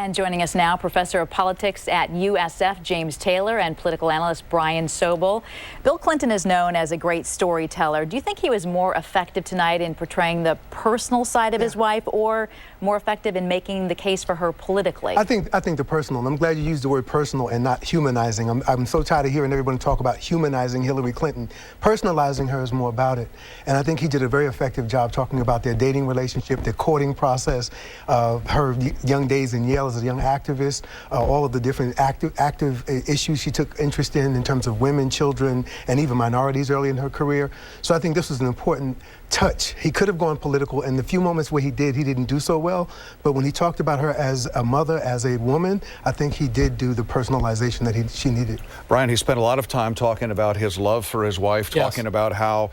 And joining us now, Professor of Politics at USF, James Taylor, and political analyst Brian Sobel. Bill Clinton is known as a great storyteller. Do you think he was more effective tonight in portraying the personal side of his wife, or more effective in making the case for her politically? I think the personal. And I'm glad you used the word personal and not humanizing. I'm so tired of hearing everyone talk about humanizing Hillary Clinton. Personalizing her is more about it. And I think he did a very effective job talking about their dating relationship, their courting process, her young days in Yale as a young activist, all of the different active issues she took interest in terms of women, children, and even minorities early in her career. So I think this was an important touch. He could have gone political, and the few moments where he didn't do so well. But when he talked about her as a mother, as a woman, I think he did do the personalization that she needed. Brian, he spent a lot of time talking about his love for his wife, talking about how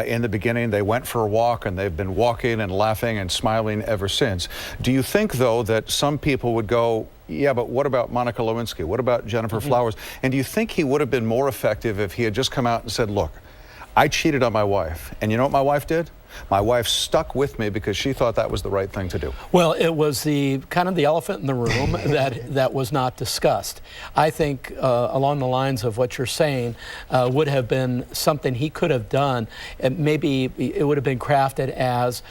in the beginning they went for a walk and they've been walking and laughing and smiling ever since. Do you think, though, that some people would go, yeah, but what about Monica Lewinsky? What about Jennifer Flowers? And do you think he would have been more effective if he had just come out and said, look, I cheated on my wife, and you know what my wife did? My wife stuck with me because she thought that was the right thing to do. Well, it was the kind of the elephant in the room that was not discussed. I think along the lines of what you're saying would have been something he could have done, and maybe it would have been crafted as,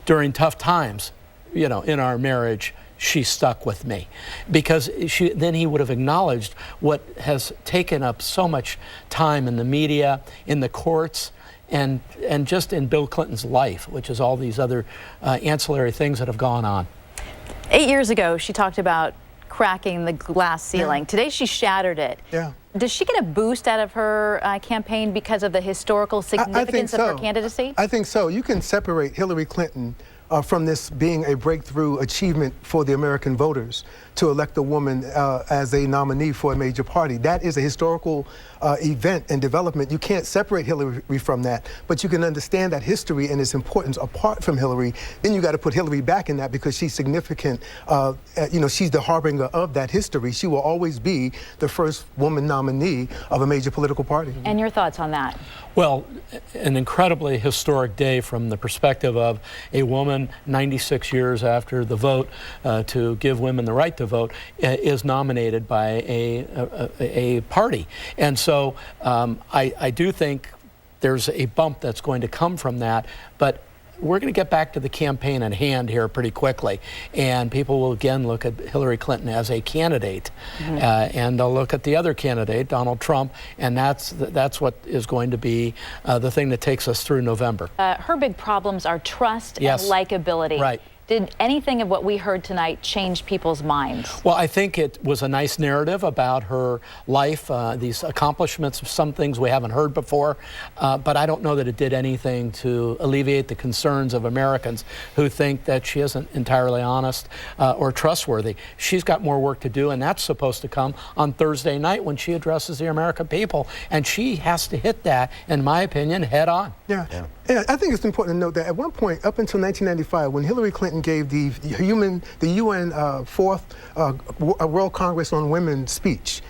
during tough times, you know, in our marriage, she stuck with me, because then he would have acknowledged what has taken up so much time in the media, in the courts, and just in Bill Clinton's life, which is all these other ancillary things that have gone on. 8 years ago, she talked about cracking the glass ceiling. Today, she shattered it. Does she get a boost out of her campaign because of the historical significance of her candidacy? I think so. You can separate Hillary Clinton from this being a breakthrough achievement for the American voters to elect a woman as a nominee for a major party. That is a historical event and development. You can't separate Hillary from that, but you can understand that history and its importance apart from Hillary. Then you got to put Hillary back in that, because she's significant. You know, she's the harbinger of that history. She will always be the first woman nominee of a major political party. And your thoughts on that? Well, an incredibly historic day from the perspective of a woman 96 years after the vote to give women the right to vote is nominated by a party. And so I do think there's a bump that's going to come from that, but we're going to get back to the campaign at hand here pretty quickly, and people will again look at Hillary Clinton as a candidate, and they'll look at the other candidate, Donald Trump, and that's what is going to be the thing that takes us through November. Her big problems are trust and likability. Right. Did anything of what we heard tonight change people's minds? Well, I think it was a nice narrative about her life, these accomplishments, some things we haven't heard before, but I don't know that it did anything to alleviate the concerns of Americans who think that she isn't entirely honest or trustworthy. She's got more work to do, and that's supposed to come on Thursday night when she addresses the American people, and she has to hit that, in my opinion, head on. Yeah, I think it's important to note that at one point, up until 1995, when Hillary Clinton gave the UN Fourth World Congress on Women speech,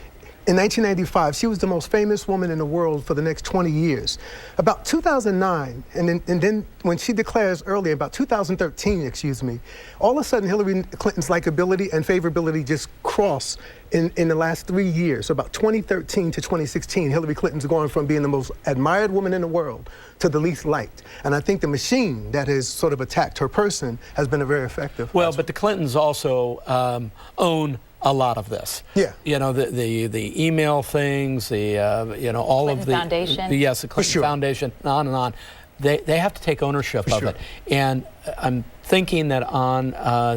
in 1995, she was the most famous woman in the world for the next 20 years. About 2009, and then when she declares earlier, about 2013, excuse me, all of a sudden Hillary Clinton's likability and favorability just cross in the last 3 years. So about 2013 to 2016, Hillary Clinton's going from being the most admired woman in the world to the least liked. And I think the machine that has sort of attacked her person has been very effective. Well, but the Clintons also own a lot of this. Yeah. You know, the email things, the you know, all Clinton of the Foundation. Yes, the Clinton Foundation, on and on. They have to take ownership of it. And I'm thinking that on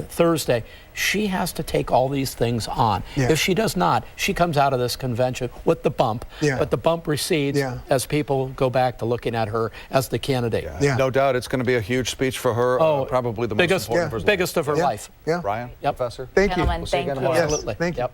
Thursday, she has to take all these things on. If she does not, she comes out of this convention with the bump, but the bump recedes as people go back to looking at her as the candidate. No doubt it's going to be a huge speech for her, probably the most important biggest of her life. Brian, Professor? Thank you. Gentlemen, thank you. Absolutely. Thank you.